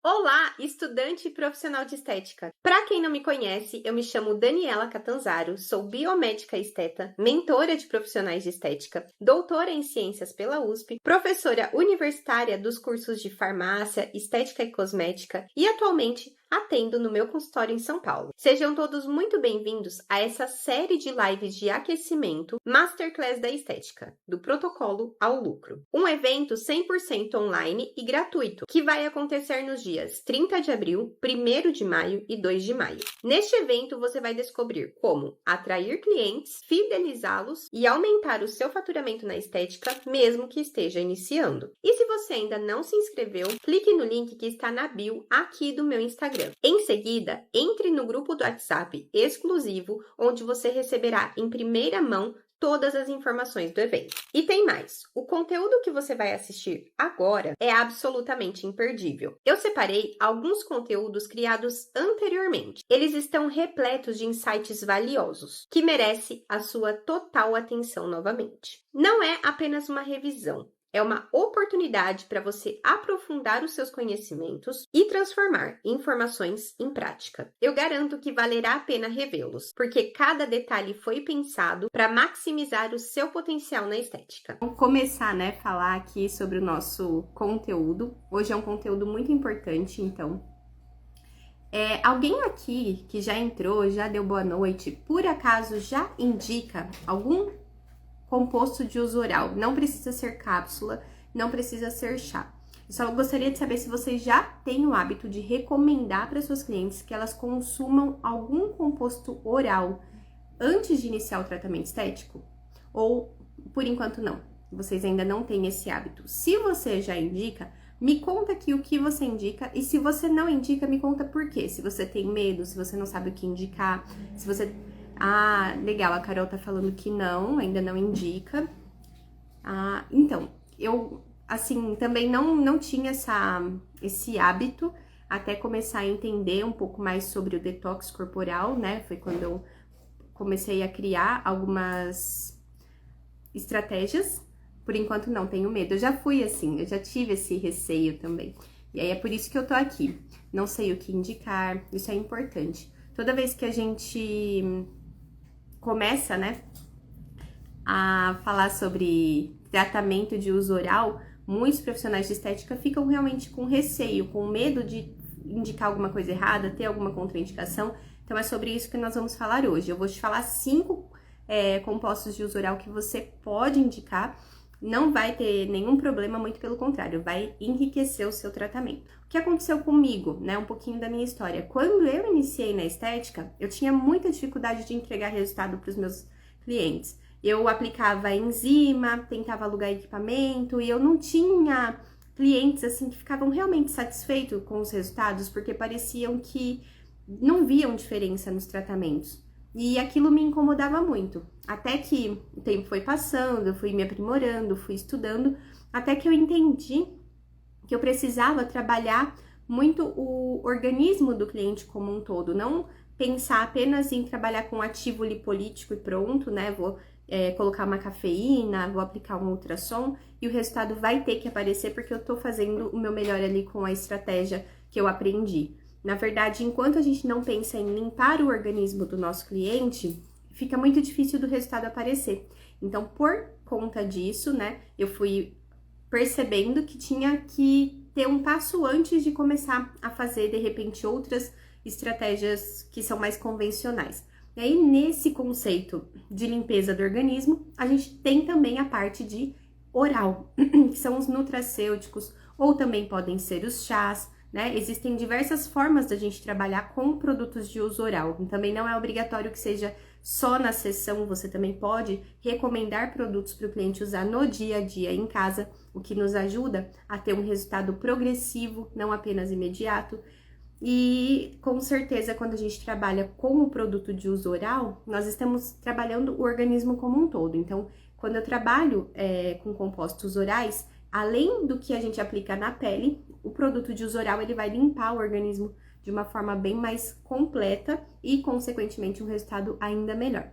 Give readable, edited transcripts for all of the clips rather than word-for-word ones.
Olá, estudante e profissional de estética. Para quem não me conhece, eu me chamo Daniela Catanzaro, sou biomédica esteta, mentora de profissionais de estética, doutora em ciências pela USP, professora universitária dos cursos de farmácia, estética e cosmética e atualmente atendo no meu consultório em São Paulo. Sejam todos muito bem-vindos a essa série de lives de aquecimento Masterclass da Estética, do protocolo ao lucro. Um evento 100% online e gratuito, que vai acontecer nos dias 30 de abril, 1º de maio e 2 de maio. Neste evento, você vai descobrir como atrair clientes, fidelizá-los e aumentar o seu faturamento na estética, mesmo que esteja iniciando. E se você ainda não se inscreveu, clique no link que está na bio aqui do meu Instagram. Em seguida, entre no grupo do WhatsApp exclusivo, onde você receberá em primeira mão todas as informações do evento. E tem mais, o conteúdo que você vai assistir agora é absolutamente imperdível. Eu separei alguns conteúdos criados anteriormente. Eles estão repletos de insights valiosos, que merece a sua total atenção novamente. Não é apenas uma revisão. É uma oportunidade para você aprofundar os seus conhecimentos e transformar informações em prática. Eu garanto que valerá a pena revê-los, porque cada detalhe foi pensado para maximizar o seu potencial na estética. Vamos começar, a falar aqui sobre o nosso conteúdo. Hoje é um conteúdo muito importante, então. Alguém aqui que já entrou, já deu boa noite, por acaso já indica algum composto de uso oral? Não precisa ser cápsula, não precisa ser chá. Eu só gostaria de saber se você já tem o hábito de recomendar para suas clientes que elas consumam algum composto oral antes de iniciar o tratamento estético? Ou, por enquanto, não. Vocês ainda não têm esse hábito. Se você já indica, me conta aqui o que você indica. E se você não indica, me conta por quê. Se você tem medo, se você não sabe o que indicar, se você... Ah, legal, a Carol tá falando que não, ainda não indica. Então, eu, assim, também não tinha esse hábito até começar a entender um pouco mais sobre o detox corporal, né? Foi quando eu comecei a criar algumas estratégias. Por enquanto não, tenho medo. Eu já fui assim, eu já tive esse receio também. E aí é por isso que eu tô aqui. Não sei o que indicar, isso é importante. Toda vez que a gente começa, a falar sobre tratamento de uso oral, muitos profissionais de estética ficam realmente com receio, com medo de indicar alguma coisa errada, ter alguma contraindicação. Então é sobre isso que nós vamos falar hoje. Eu vou te falar 5 compostos de uso oral que você pode indicar. Não vai ter nenhum problema, muito pelo contrário, vai enriquecer o seu tratamento. O que aconteceu comigo, um pouquinho da minha história. Quando eu iniciei na estética, eu tinha muita dificuldade de entregar resultado para os meus clientes. Eu aplicava enzima, tentava alugar equipamento e eu não tinha clientes assim que ficavam realmente satisfeitos com os resultados, porque pareciam que não viam diferença nos tratamentos. E aquilo me incomodava muito, até que o tempo foi passando, eu fui me aprimorando, fui estudando, até que eu entendi que eu precisava trabalhar muito o organismo do cliente como um todo, não pensar apenas em trabalhar com ativo lipolítico e pronto, vou colocar uma cafeína, vou aplicar um ultrassom e o resultado vai ter que aparecer porque eu tô fazendo o meu melhor ali com a estratégia que eu aprendi. Na verdade, enquanto a gente não pensa em limpar o organismo do nosso cliente, fica muito difícil do resultado aparecer. Então, por conta disso, eu fui percebendo que tinha que ter um passo antes de começar a fazer, de repente, outras estratégias que são mais convencionais. E aí, nesse conceito de limpeza do organismo, a gente tem também a parte de oral, que são os nutracêuticos, ou também podem ser os chás, Existem diversas formas da gente trabalhar com produtos de uso oral. Também não é obrigatório que seja só na sessão, você também pode recomendar produtos para o cliente usar no dia a dia em casa, o que nos ajuda a ter um resultado progressivo, não apenas imediato. E com certeza, quando a gente trabalha com o produto de uso oral, nós estamos trabalhando o organismo como um todo. Então, quando eu trabalho com compostos orais, além do que a gente aplica na pele, o produto de uso oral ele vai limpar o organismo de uma forma bem mais completa e, consequentemente, um resultado ainda melhor.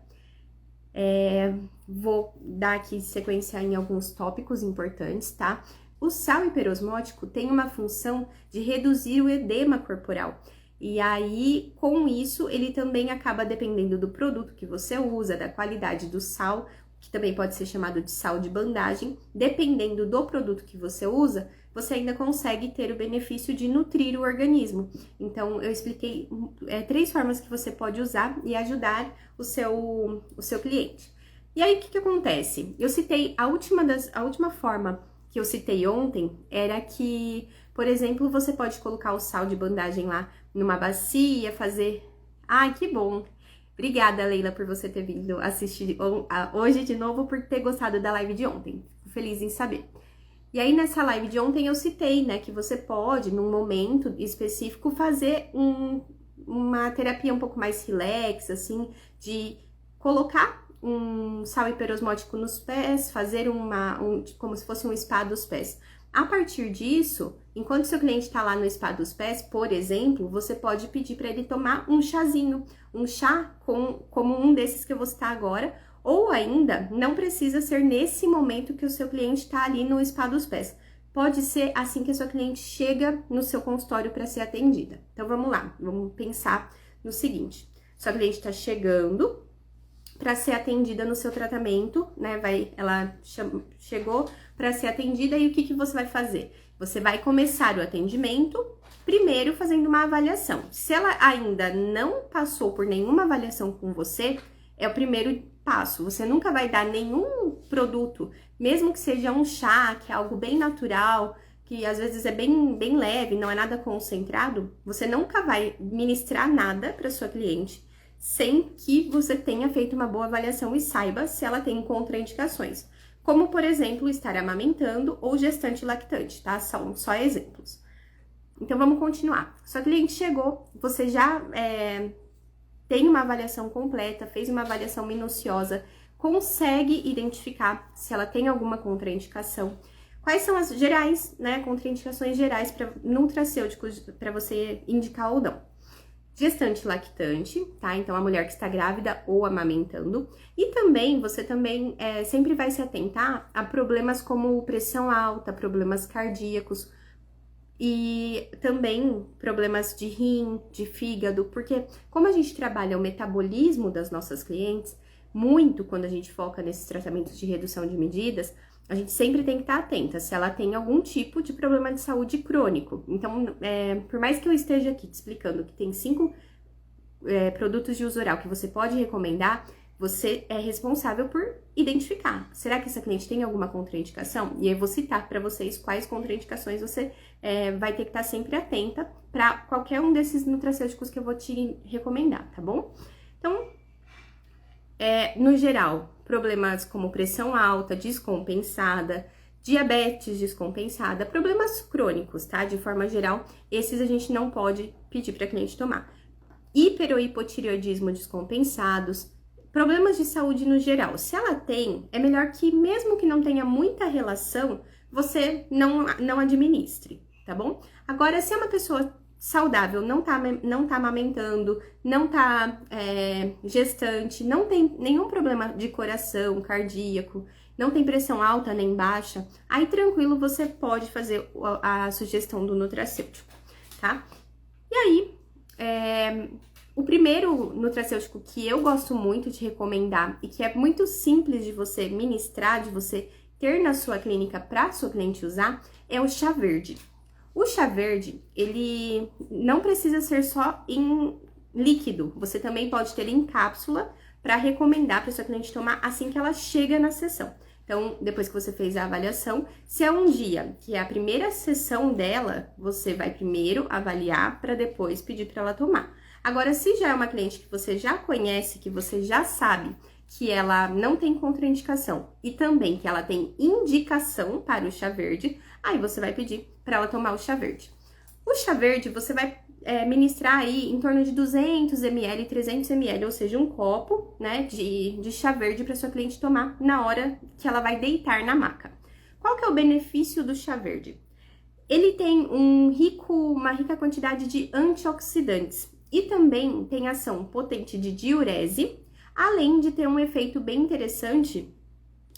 Vou dar aqui sequência em alguns tópicos importantes, tá? O sal hiperosmótico tem uma função de reduzir o edema corporal. E aí, com isso, ele também acaba dependendo do produto que você usa, da qualidade do sal, que também pode ser chamado de sal de bandagem. Dependendo do produto que você usa, você ainda consegue ter o benefício de nutrir o organismo. Então, eu expliquei 3 formas que você pode usar e ajudar o seu cliente. E aí, o que acontece? Eu citei, a última forma que eu citei ontem era que, por exemplo, você pode colocar o sal de bandagem lá numa bacia, fazer... Ai, que bom! Obrigada, Leila, por você ter vindo assistir hoje de novo, por ter gostado da live de ontem. Fico feliz em saber. E aí, nessa live de ontem, eu citei, né, que você pode, num momento específico, fazer uma terapia um pouco mais relax, assim, de colocar um sal hiperosmótico nos pés, fazer como se fosse um spa dos pés. A partir disso, enquanto seu cliente está lá no spa dos pés, por exemplo, você pode pedir para ele tomar um chazinho, um chá como um desses que eu vou citar agora, ou ainda, não precisa ser nesse momento que o seu cliente está ali no spa dos pés. Pode ser assim que a sua cliente chega no seu consultório para ser atendida. Então, vamos lá, vamos pensar no seguinte. Sua cliente está chegando para ser atendida no seu tratamento, né? Ela chegou para ser atendida e o que você vai fazer? Você vai começar o atendimento, primeiro fazendo uma avaliação. Se ela ainda não passou por nenhuma avaliação com você, é o primeiro passo. Você nunca vai dar nenhum produto, mesmo que seja um chá, que é algo bem natural, que às vezes é bem leve, não é nada concentrado, você nunca vai ministrar nada para sua cliente sem que você tenha feito uma boa avaliação e saiba se ela tem contraindicações. Como, por exemplo, estar amamentando ou gestante lactante, tá? São só exemplos. Então, vamos continuar. Sua cliente chegou, você já tem uma avaliação completa, fez uma avaliação minuciosa, consegue identificar se ela tem alguma contraindicação. Quais são as gerais, né, contraindicações gerais para nutracêuticos para você indicar ou não? Gestante lactante, tá? Então, a mulher que está grávida ou amamentando. E também, você também sempre vai se atentar a problemas como pressão alta, problemas cardíacos e também problemas de rim, de fígado, porque como a gente trabalha o metabolismo das nossas clientes, muito quando a gente foca nesses tratamentos de redução de medidas, a gente sempre tem que estar atenta se ela tem algum tipo de problema de saúde crônico. Então, por mais que eu esteja aqui te explicando que tem 5 produtos de uso oral que você pode recomendar, você é responsável por identificar. Será que essa cliente tem alguma contraindicação? E eu vou citar para vocês quais contraindicações você vai ter que estar sempre atenta para qualquer um desses nutracêuticos que eu vou te recomendar, tá bom? Então, no geral, problemas como pressão alta, descompensada, diabetes descompensada, problemas crônicos, tá? De forma geral, esses a gente não pode pedir para a cliente tomar. Hiper ou hipotireoidismo descompensados, problemas de saúde no geral. Se ela tem, é melhor que mesmo que não tenha muita relação, você não administre, tá bom? Agora, se é uma pessoa saudável, não tá amamentando, não tá gestante, não tem nenhum problema de coração, cardíaco, não tem pressão alta nem baixa, aí tranquilo, você pode fazer a sugestão do nutracêutico, tá? E aí, o primeiro nutracêutico que eu gosto muito de recomendar e que é muito simples de você ministrar, de você ter na sua clínica para sua cliente usar, é o chá verde. O chá verde, ele não precisa ser só em líquido, você também pode ter em cápsula para recomendar para sua cliente tomar assim que ela chega na sessão. Então, depois que você fez a avaliação, se é um dia que é a primeira sessão dela, você vai primeiro avaliar para depois pedir para ela tomar. Agora, se já é uma cliente que você já conhece, que você já sabe que ela não tem contraindicação e também que ela tem indicação para o chá verde, aí você vai pedir para ela tomar o chá verde. O chá verde você vai ministrar aí em torno de 200 ml, 300 ml, ou seja, um copo, né, de chá verde para sua cliente tomar na hora que ela vai deitar na maca. Qual que é o benefício do chá verde? Ele tem uma rica quantidade de antioxidantes e também tem ação potente de diurese, além de ter um efeito bem interessante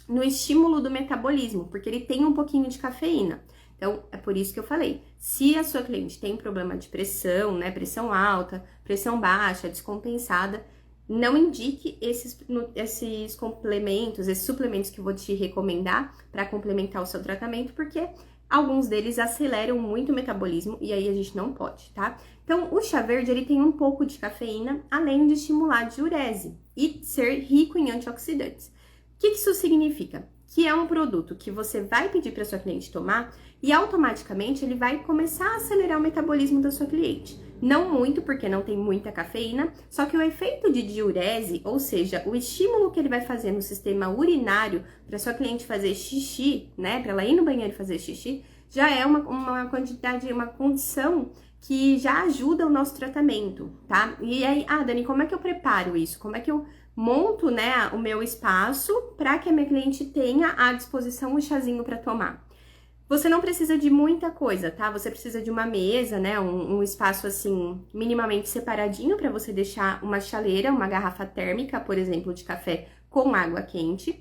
no estímulo do metabolismo, porque ele tem um pouquinho de cafeína. Então, é por isso que eu falei, se a sua cliente tem problema de pressão, né, pressão alta, pressão baixa, descompensada, não indique esses complementos, esses suplementos que eu vou te recomendar para complementar o seu tratamento, porque alguns deles aceleram muito o metabolismo e aí a gente não pode, tá? Então, o chá verde, ele tem um pouco de cafeína, além de estimular a diurese e ser rico em antioxidantes. O que isso significa? Que é um produto que você vai pedir para sua cliente tomar e automaticamente ele vai começar a acelerar o metabolismo da sua cliente. Não muito, porque não tem muita cafeína, só que o efeito de diurese, ou seja, o estímulo que ele vai fazer no sistema urinário para sua cliente fazer xixi, né, para ela ir no banheiro e fazer xixi, já é uma quantidade, uma condição que já ajuda o nosso tratamento, tá? E aí, Dani, como é que eu preparo isso? Como é que eu monto, né, o meu espaço para que a minha cliente tenha à disposição o chazinho para tomar? Você não precisa de muita coisa, tá? Você precisa de uma mesa, né? Um espaço assim, minimamente separadinho para você deixar uma chaleira, uma garrafa térmica, por exemplo, de café com água quente,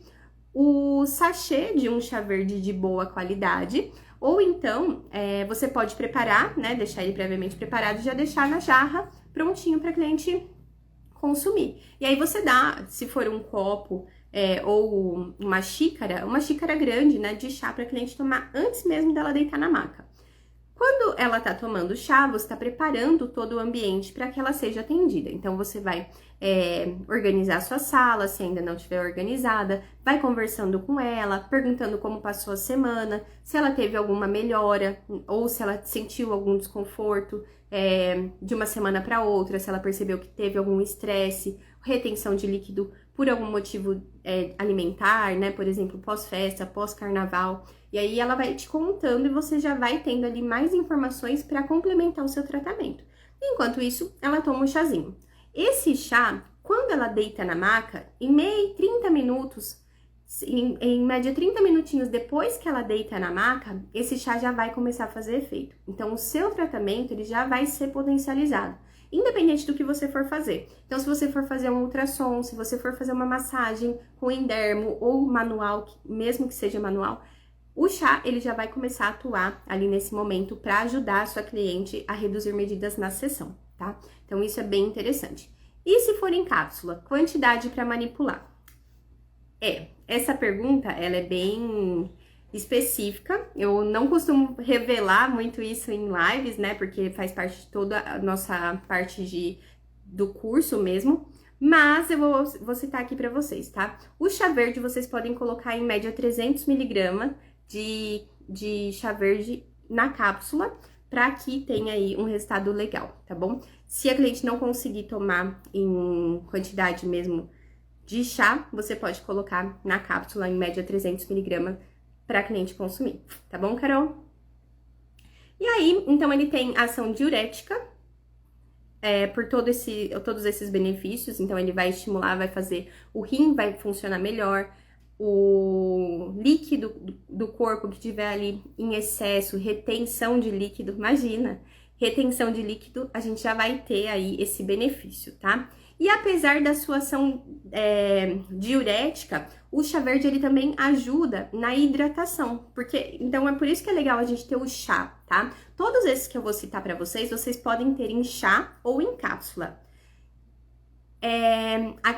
o sachê de um chá verde de boa qualidade, ou então você pode preparar, né? Deixar ele previamente preparado e já deixar na jarra prontinho para cliente consumir. E aí você dá, se for um copo ou uma xícara grande, né, de chá para a cliente tomar antes mesmo dela deitar na maca. Quando ela tá tomando chá, você está preparando todo o ambiente para que ela seja atendida. Então, você vai organizar a sua sala, se ainda não estiver organizada, vai conversando com ela, perguntando como passou a semana, se ela teve alguma melhora ou se ela sentiu algum desconforto de uma semana para outra, se ela percebeu que teve algum estresse, retenção de líquido por algum motivo alimentar, né? Por exemplo, pós-festa, pós-carnaval. E aí ela vai te contando e você já vai tendo ali mais informações para complementar o seu tratamento. Enquanto isso, ela toma um chazinho. Esse chá, quando ela deita na maca, em 30 minutos, em média 30 minutinhos depois que ela deita na maca, esse chá já vai começar a fazer efeito. Então, o seu tratamento, ele já vai ser potencializado, independente do que você for fazer. Então, se você for fazer um ultrassom, se você for fazer uma massagem com endermo ou manual, mesmo que seja manual, o chá, ele já vai começar a atuar ali nesse momento para ajudar a sua cliente a reduzir medidas na sessão, tá? Então, isso é bem interessante. E se for em cápsula, quantidade para manipular? Essa pergunta, ela é bem específica. Eu não costumo revelar muito isso em lives, né? Porque faz parte de toda a nossa parte do curso mesmo. Mas eu vou citar aqui para vocês, tá? O chá verde, vocês podem colocar em média 300 mg de chá verde na cápsula, para que tenha aí um resultado legal, tá bom? Se a cliente não conseguir tomar em quantidade mesmo de chá, você pode colocar na cápsula em média 300 mg para a cliente consumir, tá bom, Carol? E aí, então, ele tem ação diurética, por todos esses benefícios. Então, ele vai estimular, vai fazer o rim vai funcionar melhor, o líquido do corpo que tiver ali em excesso, retenção de líquido, imagina, retenção de líquido, a gente já vai ter aí esse benefício, tá? E apesar da sua ação diurética, o chá verde, ele também ajuda na hidratação, porque, então, é por isso que é legal a gente ter o chá, tá? Todos esses que eu vou citar para vocês, vocês podem ter em chá ou em cápsula.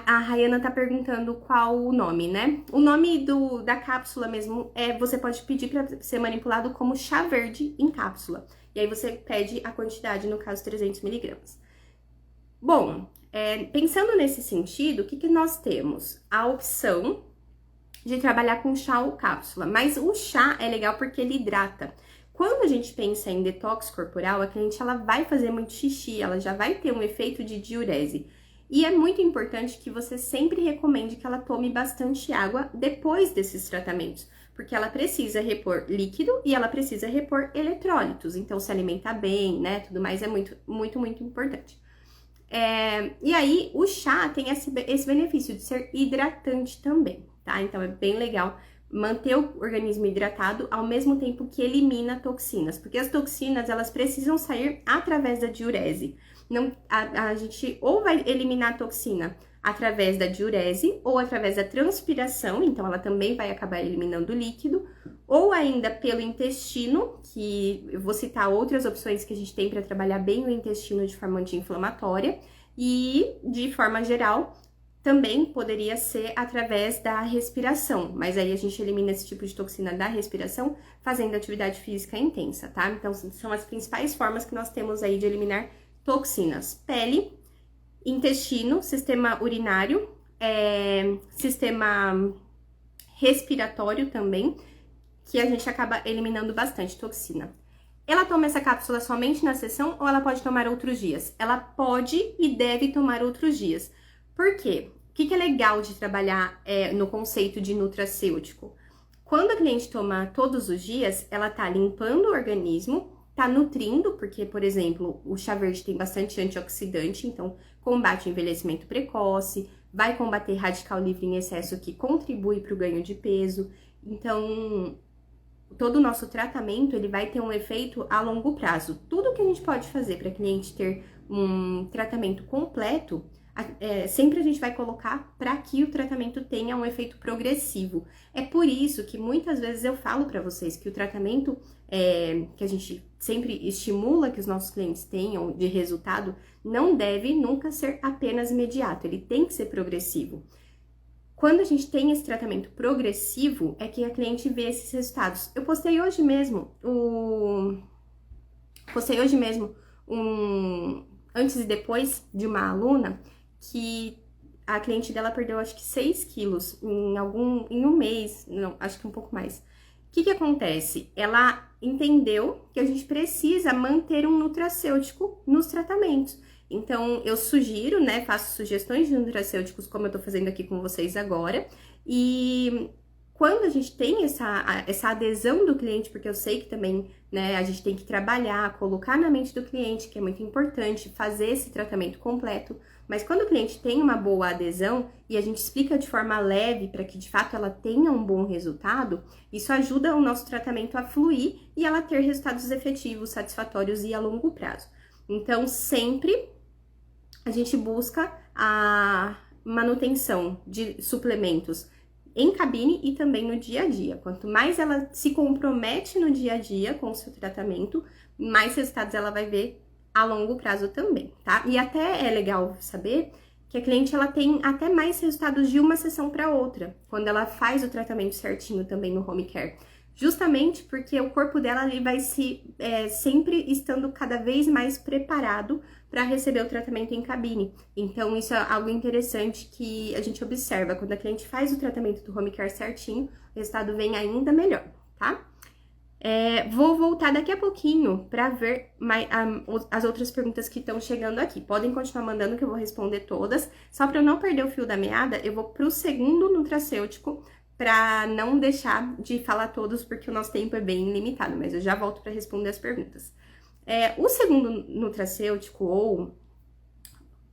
A Rayana tá perguntando qual o nome, né? O nome da cápsula mesmo você pode pedir para ser manipulado como chá verde em cápsula. E aí você pede a quantidade, no caso 300 mg. Bom, pensando nesse sentido, o que nós temos? A opção de trabalhar com chá ou cápsula, mas o chá é legal porque ele hidrata. Quando a gente pensa em detox corporal, a cliente ela vai fazer muito xixi, ela já vai ter um efeito de diurese. E é muito importante que você sempre recomende que ela tome bastante água depois desses tratamentos, porque ela precisa repor líquido e ela precisa repor eletrólitos. Então, se alimentar bem, né, tudo mais é muito, muito, muito importante. E aí, o chá tem esse benefício de ser hidratante também, tá? Então, é bem legal manter o organismo hidratado ao mesmo tempo que elimina toxinas, porque as toxinas, elas precisam sair através da diurese. Não, a gente ou vai eliminar a toxina através da diurese ou através da transpiração, então ela também vai acabar eliminando o líquido, ou ainda pelo intestino, que eu vou citar outras opções que a gente tem para trabalhar bem o intestino de forma anti-inflamatória, e de forma geral, também poderia ser através da respiração, mas aí a gente elimina esse tipo de toxina da respiração fazendo atividade física intensa, tá? Então, são as principais formas que nós temos aí de eliminar toxinas: pele, intestino, sistema urinário, sistema respiratório também, que a gente acaba eliminando bastante toxina. Ela toma essa cápsula somente na sessão ou ela pode tomar outros dias? Ela pode e deve tomar outros dias. Por quê? O que é legal de trabalhar no conceito de nutracêutico? Quando a cliente toma todos os dias, ela tá limpando o organismo, tá nutrindo, porque, por exemplo, o chá verde tem bastante antioxidante, então combate o envelhecimento precoce, vai combater radical livre em excesso, que contribui para o ganho de peso. Então, todo o nosso tratamento, ele vai ter um efeito a longo prazo. Tudo que a gente pode fazer para a cliente ter um tratamento completo, sempre a gente vai colocar para que o tratamento tenha um efeito progressivo. É por isso que muitas vezes eu falo para vocês que o tratamento que a gente sempre estimula que os nossos clientes tenham de resultado não deve nunca ser apenas imediato, ele tem que ser progressivo. Quando a gente tem esse tratamento progressivo, é que a cliente vê esses resultados. Eu postei hoje mesmo antes e depois de uma aluna que a cliente dela perdeu acho que 6 quilos em um mês, não, acho que um pouco mais. O que acontece? Ela entendeu que a gente precisa manter um nutracêutico nos tratamentos. Então, eu sugiro, né, faço sugestões de nutracêuticos, como eu tô fazendo aqui com vocês agora, e quando a gente tem essa adesão do cliente, porque eu sei que também, né, a gente tem que trabalhar, colocar na mente do cliente, que é muito importante, fazer esse tratamento completo, mas quando o cliente tem uma boa adesão e a gente explica de forma leve para que de fato ela tenha um bom resultado, isso ajuda o nosso tratamento a fluir e ela ter resultados efetivos, satisfatórios e a longo prazo. Então, sempre a gente busca a manutenção de suplementos em cabine e também no dia a dia. Quanto mais ela se compromete no dia a dia com o seu tratamento, mais resultados ela vai ver a longo prazo também, tá? E até é legal saber que a cliente ela tem até mais resultados de uma sessão para outra, quando ela faz o tratamento certinho também no home care. Justamente porque o corpo dela ele vai sempre estando cada vez mais preparado para receber o tratamento em cabine. Então, isso é algo interessante que a gente observa. Quando a cliente faz o tratamento do home care certinho, o resultado vem ainda melhor, tá? Vou voltar daqui a pouquinho para ver as outras perguntas que estão chegando aqui. Podem continuar mandando que eu vou responder todas. Só para eu não perder o fio da meada, eu vou para o segundo nutracêutico, para não deixar de falar todos, porque o nosso tempo é bem limitado, mas eu já volto para responder as perguntas. O segundo nutracêutico ou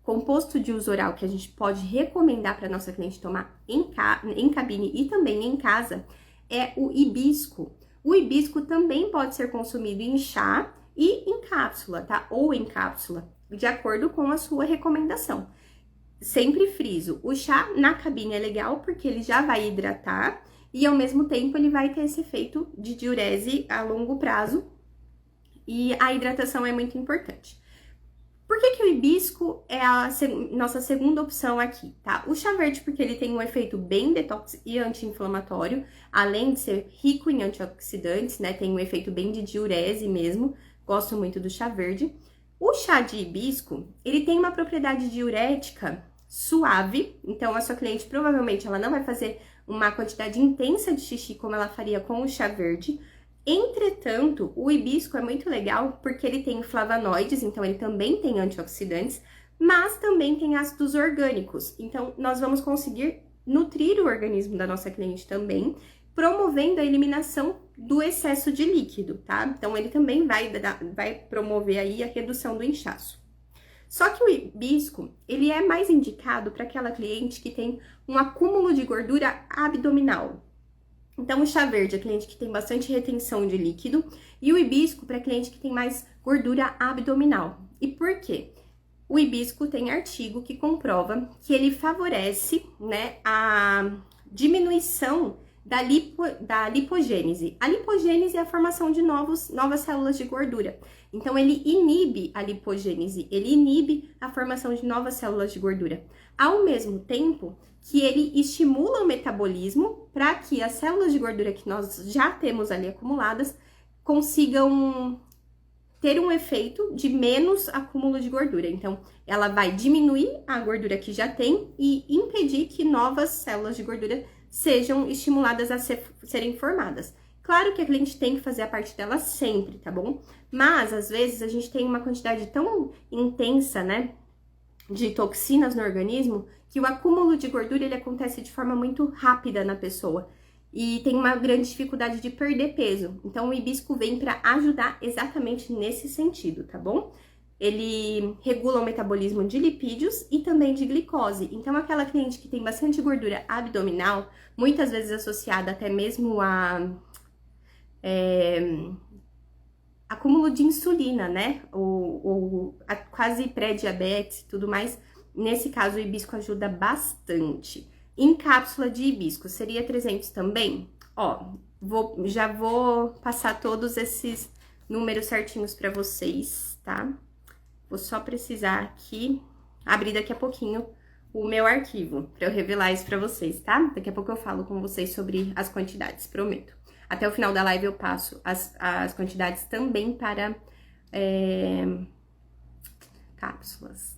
composto de uso oral que a gente pode recomendar para nossa cliente tomar em cabine e também em casa é o hibisco. O hibisco também pode ser consumido em chá e em cápsula, tá? Ou em cápsula, de acordo com a sua recomendação. Sempre friso, o chá na cabine é legal porque ele já vai hidratar e ao mesmo tempo ele vai ter esse efeito de diurese a longo prazo e a hidratação é muito importante. Por que o hibisco é a nossa segunda opção aqui, tá? O chá verde porque ele tem um efeito bem detox e anti-inflamatório, além de ser rico em antioxidantes, né? Tem um efeito bem de diurese mesmo, gosto muito do chá verde. O chá de hibisco, ele tem uma propriedade diurética suave, então a sua cliente provavelmente ela não vai fazer uma quantidade intensa de xixi como ela faria com o chá verde. Entretanto, o hibisco é muito legal porque ele tem flavonoides, então ele também tem antioxidantes, mas também tem ácidos orgânicos. Então, nós vamos conseguir nutrir o organismo da nossa cliente também, promovendo a eliminação do excesso de líquido, tá? Então, ele também vai promover aí a redução do inchaço. Só que o hibisco, ele é mais indicado para aquela cliente que tem um acúmulo de gordura abdominal. Então, o chá verde é cliente que tem bastante retenção de líquido e o hibisco para cliente que tem mais gordura abdominal. E por quê? O hibisco tem artigo que comprova que ele favorece, né, a diminuição da lipogênese. A lipogênese é a formação de novas células de gordura. Então, ele inibe a lipogênese, ele inibe a formação de novas células de gordura. Ao mesmo tempo que ele estimula o metabolismo para que as células de gordura que nós já temos ali acumuladas consigam ter um efeito de menos acúmulo de gordura. Então, ela vai diminuir a gordura que já tem e impedir que novas células de gordura sejam estimuladas a serem formadas. Claro que a cliente tem que fazer a parte dela sempre, tá bom? Mas, às vezes, a gente tem uma quantidade tão intensa, né, de toxinas no organismo, que o acúmulo de gordura, ele acontece de forma muito rápida na pessoa. E tem uma grande dificuldade de perder peso. Então, o hibisco vem para ajudar exatamente nesse sentido, tá bom? Ele regula o metabolismo de lipídios e também de glicose. Então, aquela cliente que tem bastante gordura abdominal, muitas vezes associada até mesmo a acúmulo de insulina, né? Ou quase pré-diabetes e tudo mais. Nesse caso, o hibisco ajuda bastante. Em cápsula de hibisco, seria 300 também? Ó, já vou passar todos esses números certinhos para vocês, tá? Vou só precisar aqui abrir daqui a pouquinho o meu arquivo para eu revelar isso para vocês, tá? Daqui a pouco eu falo com vocês sobre as quantidades, prometo. Até o final da live eu passo as quantidades também para cápsulas.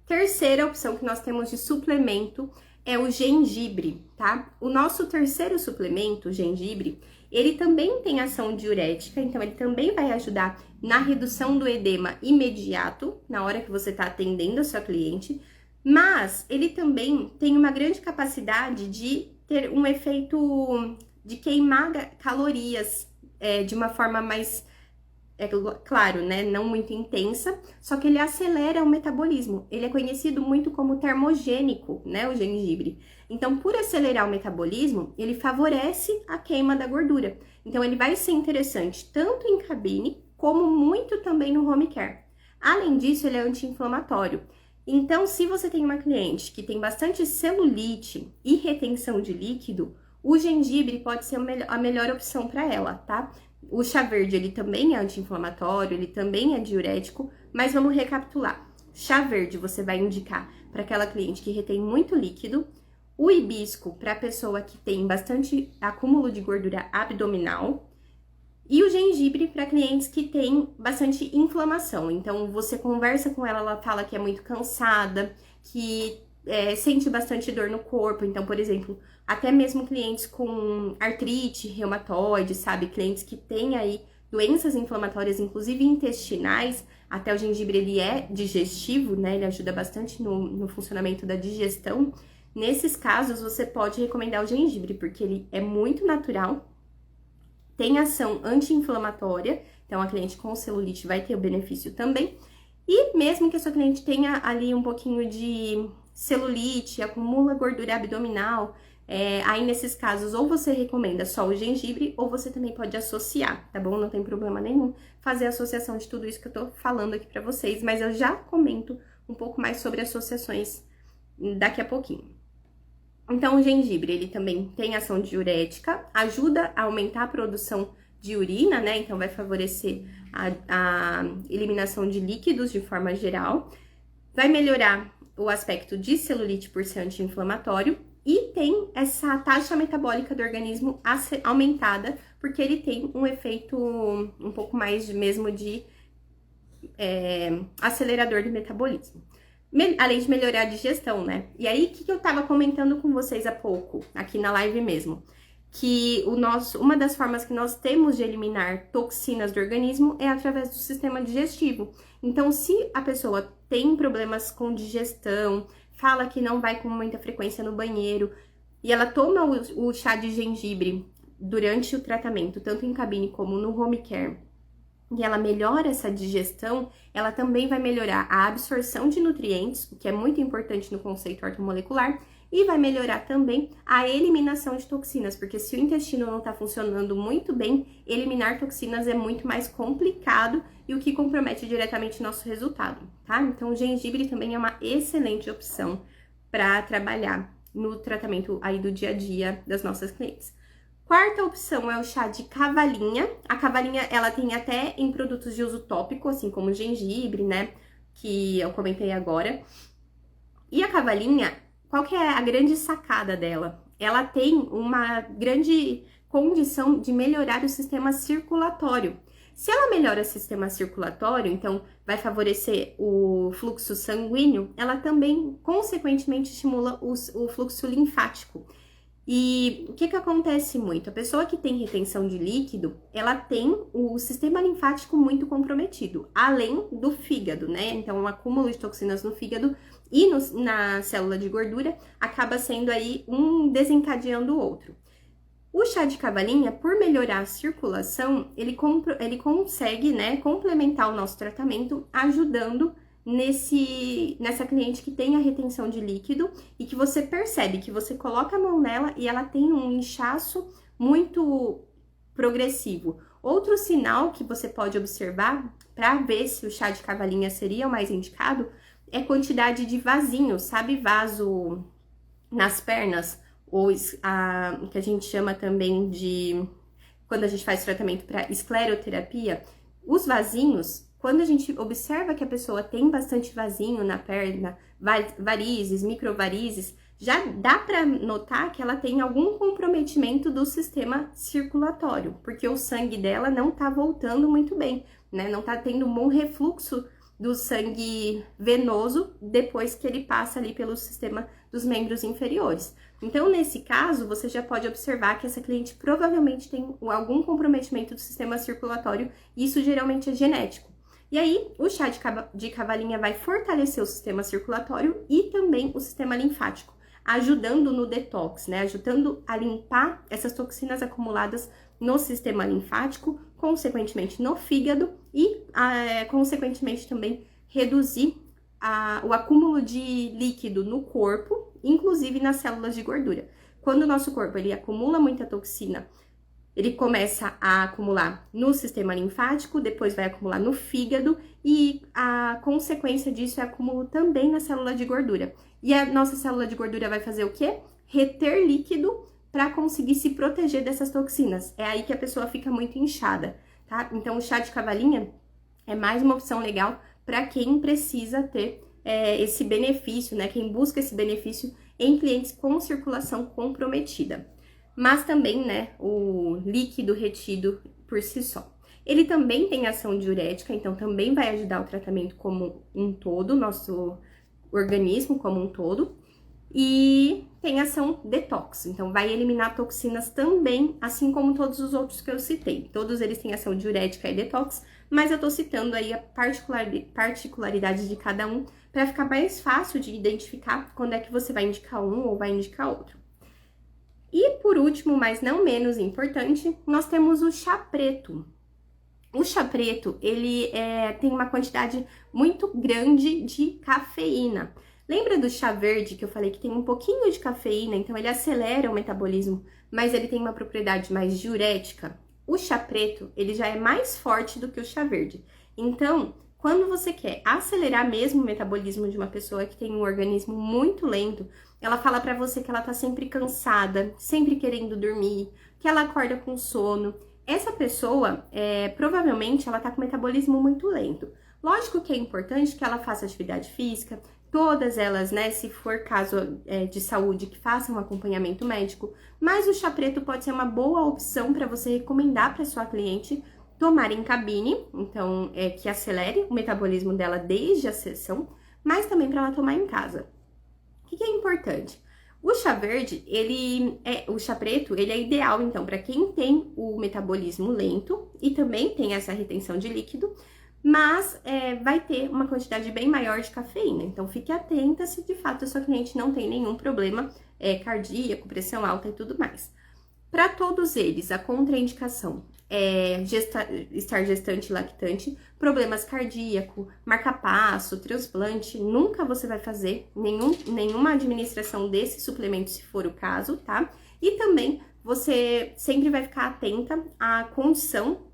Terceira opção que nós temos de suplemento é o gengibre, tá? O nosso terceiro suplemento, o gengibre, ele também tem ação diurética, então ele também vai ajudar na redução do edema imediato, na hora que você tá atendendo a sua cliente, mas ele também tem uma grande capacidade de ter um efeito de queimar calorias de uma forma mais, claro, né, não muito intensa, só que ele acelera o metabolismo. Ele é conhecido muito como termogênico, né, o gengibre. Então, por acelerar o metabolismo, ele favorece a queima da gordura. Então, ele vai ser interessante tanto em cabine, como muito também no home care. Além disso, ele é anti-inflamatório. Então, se você tem uma cliente que tem bastante celulite e retenção de líquido, o gengibre pode ser a melhor opção para ela, tá? O chá verde, ele também é anti-inflamatório, ele também é diurético, mas vamos recapitular. Chá verde você vai indicar para aquela cliente que retém muito líquido, o hibisco para a pessoa que tem bastante acúmulo de gordura abdominal e o gengibre para clientes que têm bastante inflamação. Então, você conversa com ela, ela fala que é muito cansada, que sente bastante dor no corpo. Então, por exemplo, até mesmo clientes com artrite, reumatoide, sabe? Clientes que têm aí doenças inflamatórias, inclusive intestinais. Até o gengibre, ele é digestivo, né? Ele ajuda bastante no funcionamento da digestão. Nesses casos, você pode recomendar o gengibre, porque ele é muito natural, tem ação anti-inflamatória, então a cliente com celulite vai ter o benefício também. E mesmo que a sua cliente tenha ali um pouquinho de celulite, acumula gordura abdominal, aí nesses casos ou você recomenda só o gengibre ou você também pode associar, tá bom? Não tem problema nenhum fazer associação de tudo isso que eu tô falando aqui pra vocês, mas eu já comento um pouco mais sobre associações daqui a pouquinho. Então, o gengibre, ele também tem ação diurética, ajuda a aumentar a produção de urina, né? Então, vai favorecer a eliminação de líquidos de forma geral, vai melhorar o aspecto de celulite por ser anti-inflamatório e tem essa taxa metabólica do organismo aumentada, porque ele tem um efeito um pouco mais mesmo de acelerador do metabolismo. Além de melhorar a digestão, né? E aí, o que eu tava comentando com vocês há pouco, aqui na live mesmo? Que uma das formas que nós temos de eliminar toxinas do organismo é através do sistema digestivo. Então, se a pessoa tem problemas com digestão, fala que não vai com muita frequência no banheiro, e ela toma o chá de gengibre durante o tratamento, tanto em cabine como no home care, e ela melhora essa digestão, ela também vai melhorar a absorção de nutrientes, o que é muito importante no conceito ortomolecular, e vai melhorar também a eliminação de toxinas, porque se o intestino não está funcionando muito bem, eliminar toxinas é muito mais complicado e o que compromete diretamente o nosso resultado, tá? Então, o gengibre também é uma excelente opção para trabalhar no tratamento aí do dia a dia das nossas clientes. Quarta opção é o chá de cavalinha. A cavalinha, ela tem até em produtos de uso tópico, assim como o gengibre, né? Que eu comentei agora. E a cavalinha, qual que é a grande sacada dela? Ela tem uma grande condição de melhorar o sistema circulatório. Se ela melhora o sistema circulatório, então vai favorecer o fluxo sanguíneo, ela também, consequentemente, estimula o fluxo linfático. E o que acontece muito? A pessoa que tem retenção de líquido, ela tem o sistema linfático muito comprometido, além do fígado, né? Então, o acúmulo de toxinas no fígado e na célula de gordura acaba sendo aí um desencadeando o outro. O chá de cavalinha, por melhorar a circulação, ele consegue, né, complementar o nosso tratamento, ajudando nessa cliente que tem a retenção de líquido e que você percebe que você coloca a mão nela e ela tem um inchaço muito progressivo. Outro sinal que você pode observar para ver se o chá de cavalinha seria o mais indicado é a quantidade de vasinhos, sabe, vaso nas pernas, ou que a gente chama também de, quando a gente faz tratamento para escleroterapia, os vasinhos, quando a gente observa que a pessoa tem bastante vasinho na perna, varizes, microvarizes, já dá para notar que ela tem algum comprometimento do sistema circulatório, porque o sangue dela não tá voltando muito bem, né? Não tá tendo um bom refluxo do sangue venoso depois que ele passa ali pelo sistema dos membros inferiores. Então, nesse caso, você já pode observar que essa cliente provavelmente tem algum comprometimento do sistema circulatório, e isso geralmente é genético. E aí, o chá de cavalinha vai fortalecer o sistema circulatório e também o sistema linfático, ajudando no detox, né? Ajudando a limpar essas toxinas acumuladas no sistema linfático, consequentemente no fígado e, consequentemente, também reduzir o acúmulo de líquido no corpo, inclusive nas células de gordura. Quando o nosso corpo ele acumula muita toxina, ele começa a acumular no sistema linfático, depois vai acumular no fígado e a consequência disso é acúmulo também na célula de gordura. E a nossa célula de gordura vai fazer o quê? Reter líquido para conseguir se proteger dessas toxinas. É aí que a pessoa fica muito inchada, tá? Então, o chá de cavalinha é mais uma opção legal para quem precisa ter esse benefício, né? Quem busca esse benefício em clientes com circulação comprometida. Mas também, né, o líquido retido por si só. Ele também tem ação diurética, então também vai ajudar o tratamento como um todo, nosso organismo como um todo. E tem ação detox, então vai eliminar toxinas também, assim como todos os outros que eu citei. Todos eles têm ação diurética e detox, mas eu tô citando aí a particularidade de cada um para ficar mais fácil de identificar quando é que você vai indicar um ou vai indicar outro. E por último, mas não menos importante, nós temos o chá preto. O chá preto, ele tem uma quantidade muito grande de cafeína. Lembra do chá verde que eu falei que tem um pouquinho de cafeína, então ele acelera o metabolismo, mas ele tem uma propriedade mais diurética? O chá preto, ele já é mais forte do que o chá verde. Então, quando você quer acelerar mesmo o metabolismo de uma pessoa que tem um organismo muito lento, ela fala pra você que ela tá sempre cansada, sempre querendo dormir, que ela acorda com sono. Essa pessoa, provavelmente, ela tá com metabolismo muito lento. Lógico que é importante que ela faça atividade física, todas elas, né, se for caso de saúde, que façam um acompanhamento médico, mas o chá preto pode ser uma boa opção para você recomendar para sua cliente tomar em cabine, então, que acelere o metabolismo dela desde a sessão, mas também para ela tomar em casa. O que é importante? O chá verde, o chá preto, ele é ideal, então, para quem tem o metabolismo lento e também tem essa retenção de líquido, mas vai ter uma quantidade bem maior de cafeína. Então, fique atenta se de fato a sua cliente não tem nenhum problema cardíaco, pressão alta e tudo mais. Para todos eles, a contraindicação estar gestante e lactante, problemas cardíacos, marca-passo, transplante, nunca você vai fazer nenhuma administração desse suplemento, se for o caso, tá? E também você sempre vai ficar atenta à condição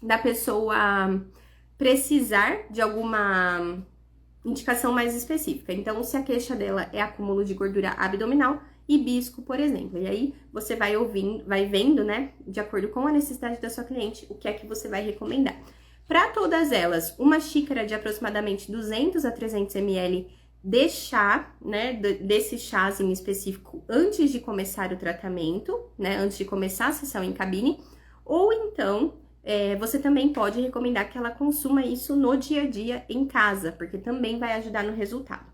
da pessoa precisar de alguma indicação mais específica. Então, se a queixa dela é acúmulo de gordura abdominal, hibisco, por exemplo. E aí, você vai vendo, né, de acordo com a necessidade da sua cliente, o que é que você vai recomendar. Para todas elas, uma xícara de aproximadamente 200 a 300 ml de chá, né, desse chás em específico, antes de começar o tratamento, né, antes de começar a sessão em cabine, ou então, você também pode recomendar que ela consuma isso no dia a dia em casa, porque também vai ajudar no resultado.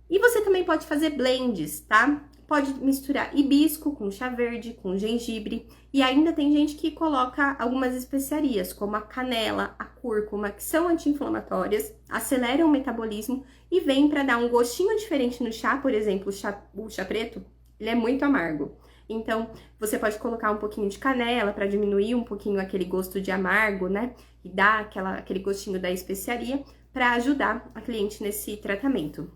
E você também pode fazer blends, tá? Pode misturar hibisco com chá verde, com gengibre. E ainda tem gente que coloca algumas especiarias, como a canela, a cúrcuma, que são anti-inflamatórias, aceleram o metabolismo e vêm para dar um gostinho diferente no chá. Por exemplo, o chá preto, ele é muito amargo. Então, você pode colocar um pouquinho de canela para diminuir um pouquinho aquele gosto de amargo, né? E dar aquele gostinho da especiaria para ajudar a cliente nesse tratamento.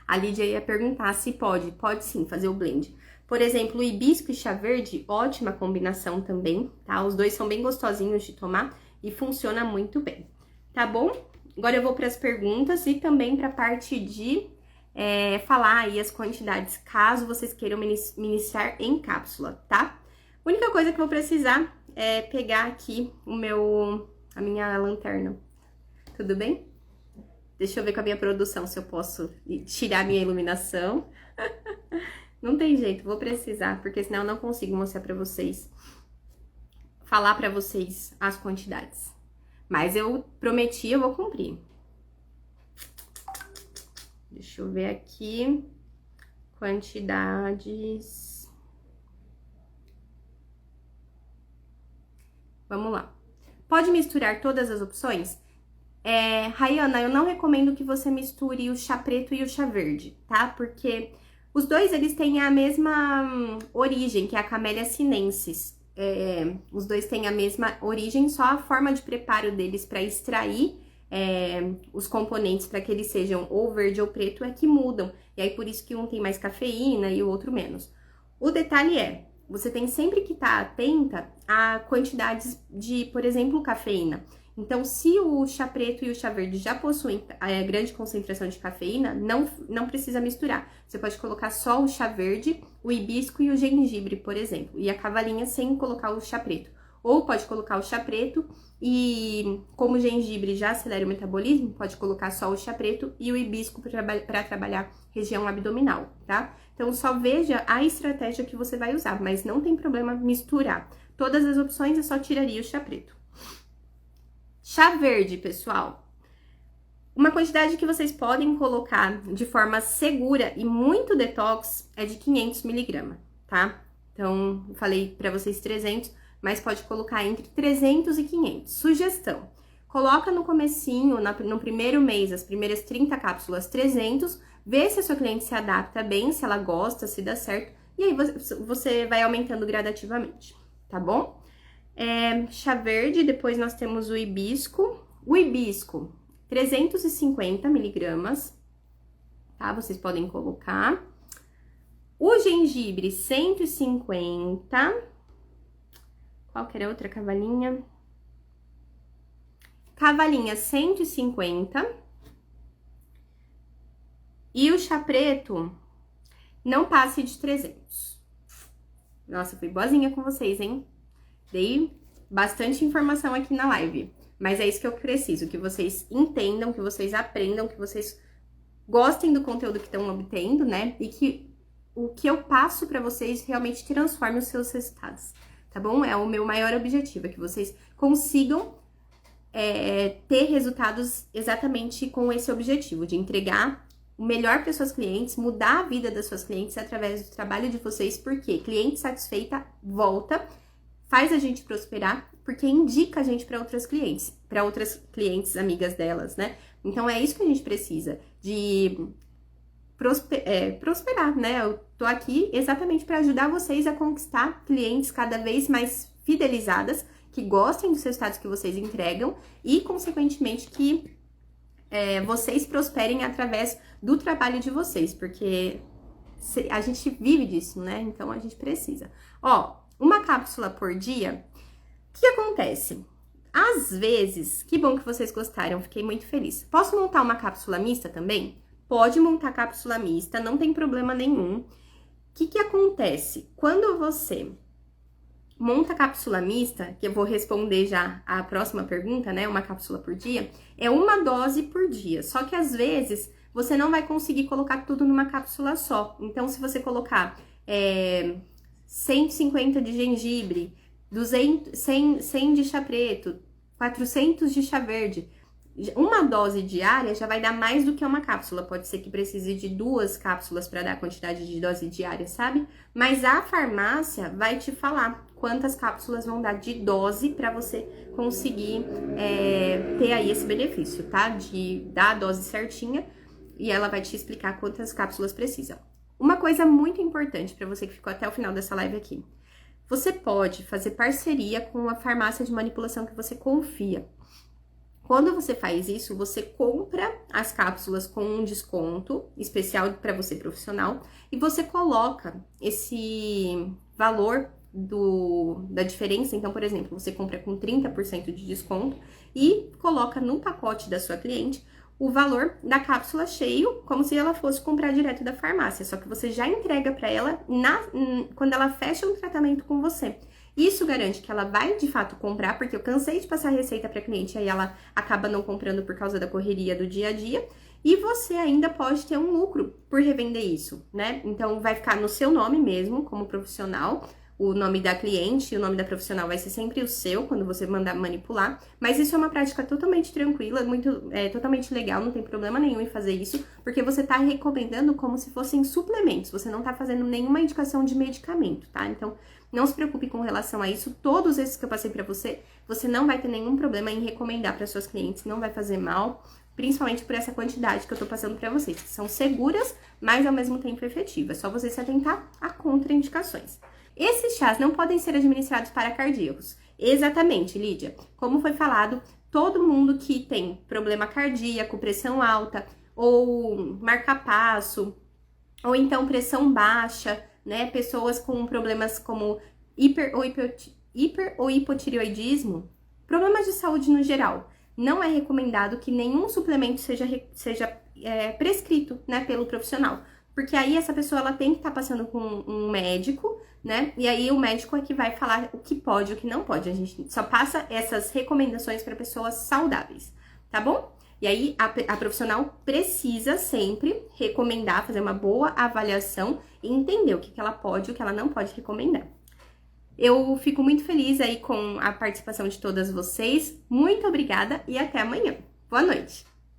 A Lídia ia perguntar se pode. Pode sim, fazer o blend. Por exemplo, o hibisco e chá verde, ótima combinação também, tá? Os dois são bem gostosinhos de tomar e funciona muito bem, tá bom? Agora eu vou para as perguntas e também para a parte de falar aí as quantidades, caso vocês queiram me iniciar em cápsula, tá? A única coisa que eu vou precisar é pegar aqui a minha lanterna. Tudo bem? Deixa eu ver com a minha produção se eu posso tirar minha iluminação. Não tem jeito, vou precisar, porque senão eu não consigo mostrar pra vocês, falar pra vocês as quantidades. Mas eu prometi, eu vou cumprir. Deixa eu ver aqui. Quantidades. Vamos lá. Pode misturar todas as opções? Rayana, eu não recomendo que você misture o chá preto e o chá verde, tá? Porque os dois, eles têm a mesma origem, que é a Camellia sinensis. Os dois têm a mesma origem, só a forma de preparo deles para extrair os componentes para que eles sejam ou verde ou preto é que mudam. E aí, por isso que um tem mais cafeína e o outro menos. O detalhe você tem sempre que estar atenta a quantidades de, por exemplo, cafeína. Então, se o chá preto e o chá verde já possuem grande concentração de cafeína, não precisa misturar. Você pode colocar só o chá verde, o hibisco e o gengibre, por exemplo. E a cavalinha sem colocar o chá preto. Ou pode colocar o chá preto e, como o gengibre já acelera o metabolismo, pode colocar só o chá preto e o hibisco para trabalhar região abdominal, tá? Então, só veja a estratégia que você vai usar, mas não tem problema misturar. Todas as opções, eu só tiraria o chá preto. Chá verde, pessoal. Uma quantidade que vocês podem colocar de forma segura e muito detox é de 500 miligramas, tá? Então, eu falei pra vocês 300, mas pode colocar entre 300 e 500. Sugestão: coloca no comecinho, no primeiro mês, as primeiras 30 cápsulas, 300, vê se a sua cliente se adapta bem, se ela gosta, se dá certo, e aí você vai aumentando gradativamente, tá bom? Chá verde, depois nós temos o hibisco. O hibisco, 350 miligramas, tá? Vocês podem colocar. O gengibre, 150. Qual que era a outra cavalinha? Cavalinha, 150. E o chá preto, não passe de 300. Nossa, fui boazinha com vocês, hein? Dei bastante informação aqui na live, mas é isso que eu preciso, que vocês entendam, que vocês aprendam, que vocês gostem do conteúdo que estão obtendo, né? E que o que eu passo pra vocês realmente transforme os seus resultados, tá bom? É o meu maior objetivo, é que vocês consigam ter resultados exatamente com esse objetivo, de entregar o melhor para suas clientes, mudar a vida das suas clientes através do trabalho de vocês, porque cliente satisfeita volta, faz a gente prosperar, porque indica a gente para outras clientes amigas delas, né? Então, é isso que a gente precisa, de prosperar, né? Eu tô aqui exatamente para ajudar vocês a conquistar clientes cada vez mais fidelizadas, que gostem dos resultados que vocês entregam e, consequentemente, que vocês prosperem através do trabalho de vocês, porque a gente vive disso, né? Então, a gente precisa. Ó, uma cápsula por dia, o que acontece? Às vezes, que bom que vocês gostaram, fiquei muito feliz. Posso montar uma cápsula mista também? Pode montar cápsula mista, não tem problema nenhum. O que acontece? Quando você monta cápsula mista, que eu vou responder já a próxima pergunta, né? Uma cápsula por dia, é uma dose por dia. Só que às vezes você não vai conseguir colocar tudo numa cápsula só. Então, se você colocar 150 de gengibre, 100 de chá preto, 400 de chá verde, uma dose diária já vai dar mais do que uma cápsula. Pode ser que precise de 2 cápsulas para dar a quantidade de dose diária, sabe? Mas a farmácia vai te falar quantas cápsulas vão dar de dose para você conseguir ter aí esse benefício, tá? De dar a dose certinha e ela vai te explicar quantas cápsulas precisa. Uma coisa muito importante para você que ficou até o final dessa live aqui. Você pode fazer parceria com a farmácia de manipulação que você confia. Quando você faz isso, você compra as cápsulas com um desconto especial para você profissional e você coloca esse valor da diferença. Então, por exemplo, você compra com 30% de desconto e coloca no pacote da sua cliente o valor da cápsula cheio, como se ela fosse comprar direto da farmácia. Só que você já entrega para ela quando ela fecha um tratamento com você. Isso garante que ela vai, de fato, comprar, porque eu cansei de passar receita para cliente, aí ela acaba não comprando por causa da correria do dia a dia, e você ainda pode ter um lucro por revender isso, né? Então, vai ficar no seu nome mesmo, como profissional, o nome da cliente e o nome da profissional vai ser sempre o seu, quando você mandar manipular, mas isso é uma prática totalmente tranquila, totalmente legal, não tem problema nenhum em fazer isso, porque você tá recomendando como se fossem suplementos, você não tá fazendo nenhuma indicação de medicamento, tá? Então, não se preocupe com relação a isso, todos esses que eu passei pra você, você não vai ter nenhum problema em recomendar para suas clientes, não vai fazer mal, principalmente por essa quantidade que eu tô passando pra vocês, que são seguras, mas ao mesmo tempo efetivas, é só você se atentar a contraindicações. Esses chás não podem ser administrados para cardíacos. Exatamente, Lídia. Como foi falado, todo mundo que tem problema cardíaco, pressão alta, ou marca-passo, ou então pressão baixa, né? Pessoas com problemas como hiper ou hipotireoidismo, problemas de saúde no geral. Não é recomendado que nenhum suplemento seja prescrito, né, pelo profissional. Porque aí essa pessoa ela tem que estar passando com um médico, né? E aí o médico é que vai falar o que pode e o que não pode. A gente só passa essas recomendações para pessoas saudáveis, tá bom? E aí a profissional precisa sempre recomendar, fazer uma boa avaliação e entender o que ela pode e o que ela não pode recomendar. Eu fico muito feliz aí com a participação de todas vocês. Muito obrigada e até amanhã. Boa noite!